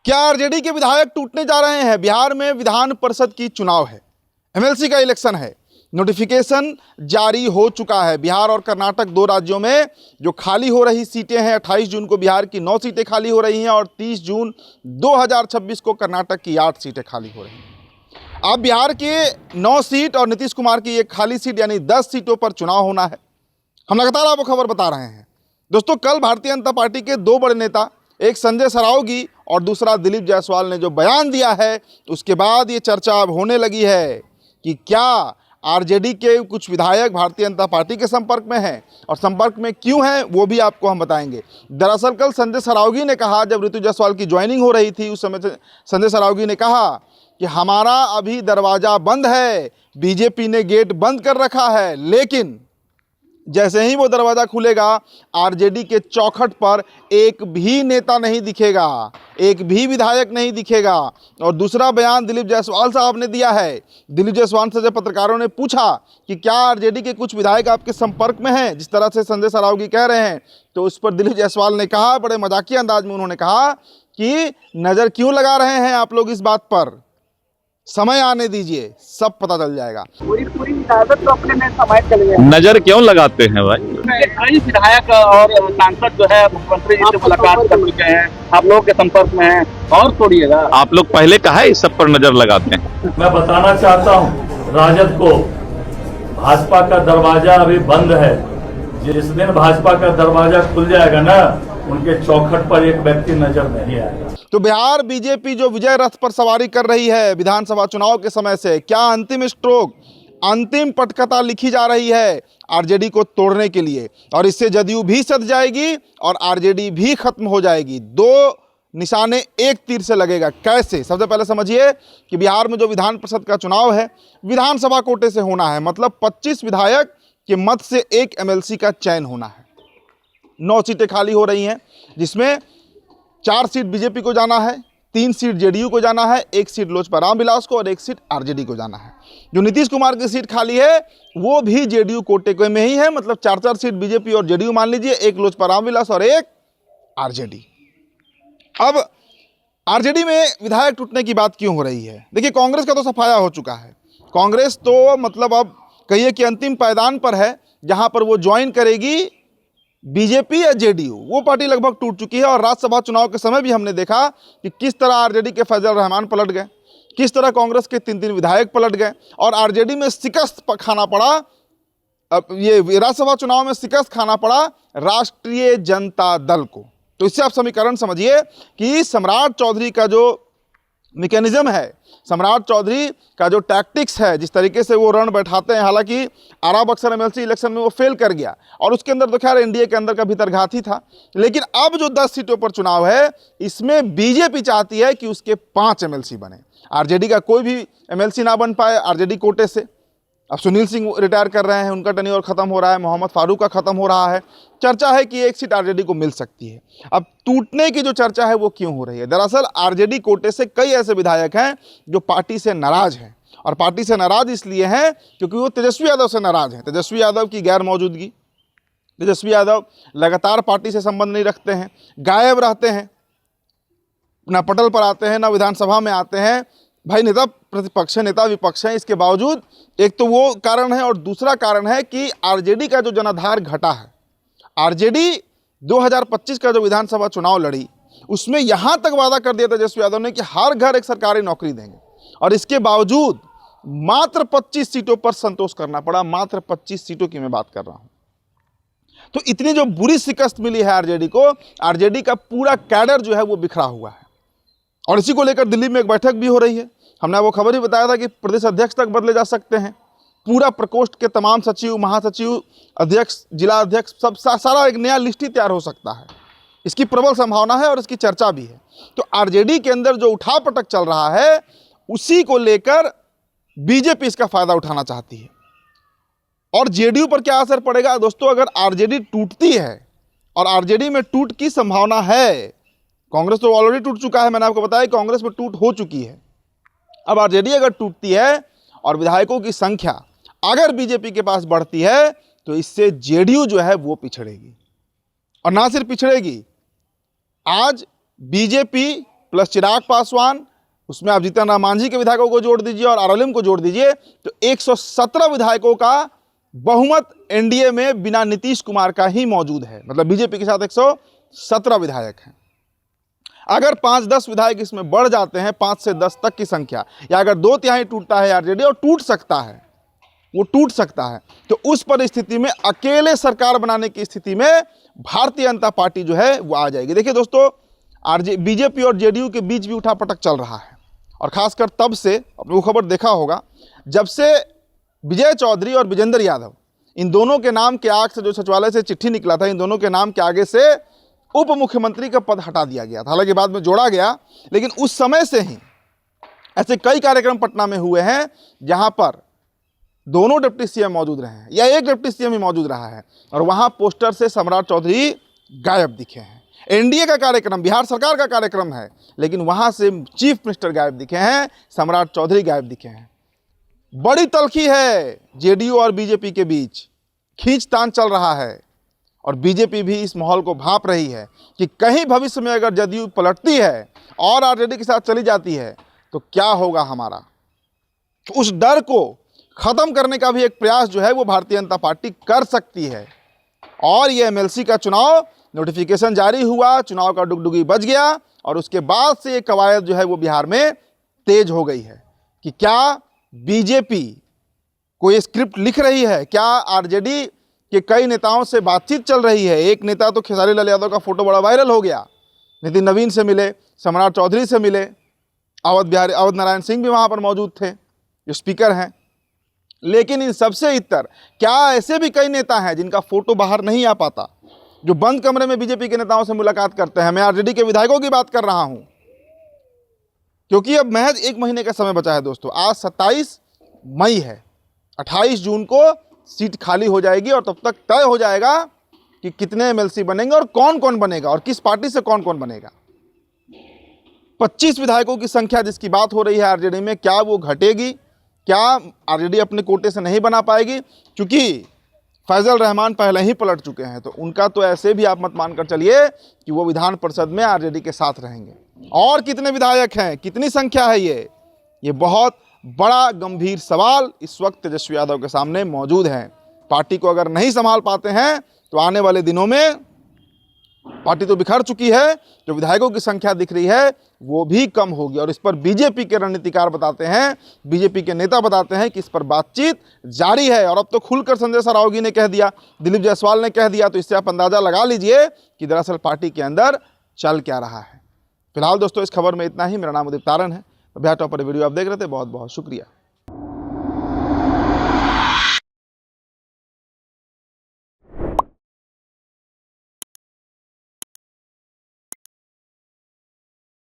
क्या आरजेडी के विधायक टूटने जा रहे हैं? बिहार में विधान परिषद की चुनाव है, एमएलसी का इलेक्शन है, नोटिफिकेशन जारी हो चुका है। बिहार और कर्नाटक दो राज्यों में जो खाली हो रही सीटें हैं, 28 जून को बिहार की 9 सीटें खाली हो रही हैं और 30 जून 2026 को कर्नाटक की 8 सीटें खाली हो रही हैं। अब बिहार की 9 सीट और नीतीश कुमार की एक खाली सीट यानी 10 सीटों पर चुनाव होना है। हम लगातार आपको खबर बता रहे हैं। दोस्तों, कल भारतीय जनता पार्टी के दो बड़े नेता, एक संजय सरावगी और दूसरा दिलीप जायसवाल ने जो बयान दिया है, उसके बाद ये चर्चा अब होने लगी है कि क्या आरजेडी के कुछ विधायक भारतीय जनता पार्टी के संपर्क में हैं और संपर्क में क्यों हैं वो भी आपको हम बताएंगे। दरअसल कल संजय सरावगी ने कहा, जब ऋतु जायसवाल की ज्वाइनिंग हो रही थी उस समय संजय सरावगी ने कहा कि हमारा अभी दरवाज़ा बंद है, बीजेपी ने गेट बंद कर रखा है, लेकिन जैसे ही वो दरवाज़ा खुलेगा आरजेडी के चौखट पर एक भी नेता नहीं दिखेगा, एक भी विधायक नहीं दिखेगा। और दूसरा बयान दिलीप जायसवाल साहब ने दिया है। दिलीप जायसवाल से जब पत्रकारों ने पूछा कि क्या आरजेडी के कुछ विधायक आपके संपर्क में हैं, जिस तरह से संजय सरावगी कह रहे हैं, तो उस पर दिलीप जायसवाल ने कहा, बड़े मजाकिया अंदाज में उन्होंने कहा कि नज़र क्यों लगा रहे हैं आप लोग इस बात पर, समय आने दीजिए, सब पता चल जाएगा। पूरी इजाजत तो अपने में समाज चले गए। नजर क्यों लगाते हैं भाई? कई विधायक और सांसद जो है मुख्यमंत्री जी से मुलाकात कर चुके हैं, आप लोगों के संपर्क में हैं और छोड़िएगा। आप लोग पहले कहा इस सब पर नजर लगाते हैं। मैं बताना चाहता हूँ राजद को, भाजपा का दरवाजा अभी बंद है। जिस दिन भाजपा का दरवाजा खुल जाएगा ना, उनके चौखट पर एक व्यक्ति नजर नहीं आएगा। तो बिहार बीजेपी जो विजय रथ पर सवारी कर रही है विधानसभा चुनाव के समय से, क्या अंतिम स्ट्रोक, अंतिम पटकथा लिखी जा रही है आरजेडी को तोड़ने के लिए, और इससे जदयू भी सध जाएगी और आरजेडी भी खत्म हो जाएगी। दो निशाने एक तीर से लगेगा। कैसे? सबसे पहले समझिए कि बिहार में जो विधान परिषद का चुनाव है विधानसभा कोटे से होना है, मतलब 25 विधायक के मत से एक एमएलसी का चयन होना है। 9 सीटें खाली हो रही हैं, जिसमें 4 सीट बीजेपी को जाना है, 3 सीट जेडीयू को जाना है, 1 सीट लोजपा रामविलास को और 1 सीट आरजेडी को जाना है। जो नीतीश कुमार की सीट खाली है वो भी जेडीयू कोटे में ही है, मतलब 4-4 सीट बीजेपी और जेडीयू मान लीजिए, 1 लोजपा रामविलास और 1 आरजेडी। अब आरजेडी में विधायक टूटने की बात क्यों हो रही है? देखिए, कांग्रेस का तो सफाया हो चुका है। कांग्रेस तो मतलब अब कहिए कि अंतिम पायदान पर है, जहां पर वो ज्वाइन करेगी बीजेपी या जेडीयू। वो पार्टी लगभग टूट चुकी है और राज्यसभा चुनाव के समय भी हमने देखा कि किस तरह आरजेडी के फैजल रहमान पलट गए, किस तरह कांग्रेस के 3-3 विधायक पलट गए और आरजेडी में शिकस्त खाना पड़ा। अब ये राज्यसभा चुनाव में शिकस्त खाना पड़ा राष्ट्रीय जनता दल को। तो इससे आप समीकरण समझिए कि सम्राट चौधरी का जो मैकेनिज्म है, सम्राट चौधरी का जो टैक्टिक्स है, जिस तरीके से वो रण बैठाते हैं, हालांकि आरा बक्सर एमएलसी इलेक्शन में वो फेल कर गया और उसके अंदर तो खैर एनडीए के अंदर का भीतरघाती था, लेकिन अब जो 10 सीटों पर चुनाव है इसमें बीजेपी चाहती है कि उसके 5 एमएलसी बने, आरजेडी का कोई भी एमएलसी ना बन पाए आरजेडी कोटे से। अब सुनील सिंह रिटायर कर रहे हैं, उनका टेन्योर खत्म हो रहा है, मोहम्मद फारूक का खत्म हो रहा है। चर्चा है कि 1 सीट आरजेडी को मिल सकती है। अब टूटने की जो चर्चा है वो क्यों हो रही है? दरअसल आरजेडी कोटे से कई ऐसे विधायक हैं जो पार्टी से नाराज हैं, और पार्टी से नाराज इसलिए हैं क्योंकि वो तेजस्वी यादव से नाराज हैं। तेजस्वी यादव की गैर मौजूदगी, तेजस्वी यादव लगातार पार्टी से संबंध नहीं रखते हैं, गायब रहते हैं, ना पटल पर आते हैं, ना विधानसभा में आते हैं। भाई, नेता प्रतिपक्ष है, नेता विपक्ष है, इसके बावजूद एक तो वो कारण है और दूसरा कारण है कि आरजेडी का जो जनाधार घटा है। आरजेडी 2025 का जो विधानसभा चुनाव लड़ी उसमें यहां तक वादा कर दिया तेजस्वी यादव ने कि हर घर एक सरकारी नौकरी देंगे, और इसके बावजूद मात्र 25 सीटों पर संतोष करना पड़ा। मात्र 25 सीटों की मैं बात कर रहा हूं। तो इतनी जो बुरी शिकस्त मिली है आरजेडी को, आरजेडी का पूरा कैडर जो है वो बिखरा हुआ है, और इसी को लेकर दिल्ली में एक बैठक भी हो रही है। हमने वो खबर ही बताया था कि प्रदेश अध्यक्ष तक बदले जा सकते हैं, पूरा प्रकोष्ठ के तमाम सचिव, महासचिव, अध्यक्ष, जिला अध्यक्ष, सब सारा एक नया लिस्ट ही तैयार हो सकता है। इसकी प्रबल संभावना है और इसकी चर्चा भी है। तो आरजेडी के अंदर जो उठापटक चल रहा है उसी को लेकर बीजेपी इसका फायदा उठाना चाहती है। और जेडीयू पर क्या असर पड़ेगा? दोस्तों, अगर आरजेडी टूटती है, और आरजेडी में टूट की संभावना है, कांग्रेस तो ऑलरेडी टूट चुका है, मैंने आपको बताया कांग्रेस में टूट हो चुकी है। अब आरजेडी अगर टूटती है और विधायकों की संख्या अगर बीजेपी के पास बढ़ती है तो इससे जेडीयू जो है वो पिछड़ेगी, और ना सिर्फ पिछड़ेगी, आज बीजेपी प्लस चिराग पासवान, उसमें आप जीतन राम मांझी के विधायकों को जोड़ दीजिए और आरएलएम को जोड़ दीजिए तो 117 विधायकों का बहुमत एनडीए में बिना नीतीश कुमार का ही मौजूद है। मतलब बीजेपी के साथ 117 विधायक हैं। अगर 5-10 विधायक इसमें बढ़ जाते हैं, 5 से 10 तक की संख्या, या अगर 2/3 टूटता है आरजेडी, और टूट सकता है, वो टूट सकता है, तो उस परिस्थिति में अकेले सरकार बनाने की स्थिति में भारतीय जनता पार्टी जो है वो आ जाएगी। देखिए दोस्तों, बीजेपी और जेडीयू के बीच भी उठापटक चल रहा है, और खासकर तब से, आपने वो खबर देखा होगा, जब से विजय चौधरी और विजेंद्र यादव, इन दोनों के नाम के आगे से, जो सचिवालय से चिट्ठी निकला था, इन दोनों के नाम के आगे से उप मुख्यमंत्री का पद हटा दिया गया था। हालांकि बाद में जोड़ा गया, लेकिन उस समय से ही ऐसे कई कार्यक्रम पटना में हुए हैं जहां पर दोनों डिप्टी सीएम मौजूद रहे हैं, या एक डिप्टी सीएम ही मौजूद रहा है, और वहां पोस्टर से सम्राट चौधरी गायब दिखे हैं। एनडीए का कार्यक्रम, बिहार सरकार का कार्यक्रम है, लेकिन वहां से चीफ मिनिस्टर गायब दिखे हैं, सम्राट चौधरी गायब दिखे हैं। बड़ी तल्खी है जेडीयू और बीजेपी के बीच, खींचतान चल रहा है, और बीजेपी भी इस माहौल को भांप रही है कि कहीं भविष्य में अगर जदयू पलटती है और आरजेडी के साथ चली जाती है तो क्या होगा हमारा। उस डर को खत्म करने का भी एक प्रयास जो है वो भारतीय जनता पार्टी कर सकती है। और ये एमएलसी का चुनाव, नोटिफिकेशन जारी हुआ, चुनाव का डुगडुगी बज गया, और उसके बाद से ये कवायद जो है वो बिहार में तेज हो गई है कि क्या बीजेपी कोई स्क्रिप्ट लिख रही है, क्या आरजेडी के कई नेताओं से बातचीत चल रही है। एक नेता तो खेसारी लाल यादव का फोटो बड़ा वायरल हो गया, नितिन नवीन से मिले, सम्राट चौधरी से मिले, अवध नारायण सिंह भी वहां पर मौजूद थे जो स्पीकर हैं। लेकिन इन सबसे इतर क्या ऐसे भी कई नेता हैं जिनका फोटो बाहर नहीं आ पाता, जो बंद कमरे में बीजेपी के नेताओं से मुलाकात करते हैं। मैं आरजेडी के विधायकों की बात कर रहा हूं, क्योंकि अब महज 1 महीने का समय बचा है दोस्तों। आज 27 मई है, 28 जून को सीट खाली हो जाएगी, और तब तक तय हो जाएगा कि कितने एमएलसी बनेंगे और कौन कौन बनेगा और किस पार्टी से कौन कौन बनेगा। 25 विधायकों की संख्या जिसकी बात हो रही है आरजेडी में, क्या वो घटेगी? क्या आरजेडी अपने कोटे से नहीं बना पाएगी? क्योंकि फैजल रहमान पहले ही पलट चुके हैं, तो उनका तो ऐसे भी आप मत मानकर चलिए कि वो विधान परिषद में आरजेडी के साथ रहेंगे। और कितने विधायक हैं, कितनी संख्या है, ये बहुत बड़ा गंभीर सवाल इस वक्त तेजस्वी यादव के सामने मौजूद है। पार्टी को अगर नहीं संभाल पाते हैं तो आने वाले दिनों में पार्टी तो बिखर चुकी है, जो विधायकों की संख्या दिख रही है वो भी कम होगी। और इस पर बीजेपी के रणनीतिकार बताते हैं, बीजेपी के नेता बताते हैं कि इस पर बातचीत जारी है। और अब तो खुलकर संजय सरावगी ने कह दिया, दिलीप जायसवाल ने कह दिया, तो इससे आप अंदाजा लगा लीजिए कि दरअसल पार्टी के अंदर चल क्या रहा है। फिलहाल दोस्तों इस खबर में इतना ही। मेरा नाम उदित तारण है। अभ्या टॉपर वीडियो आप देख रहे थे, बहुत बहुत शुक्रिया।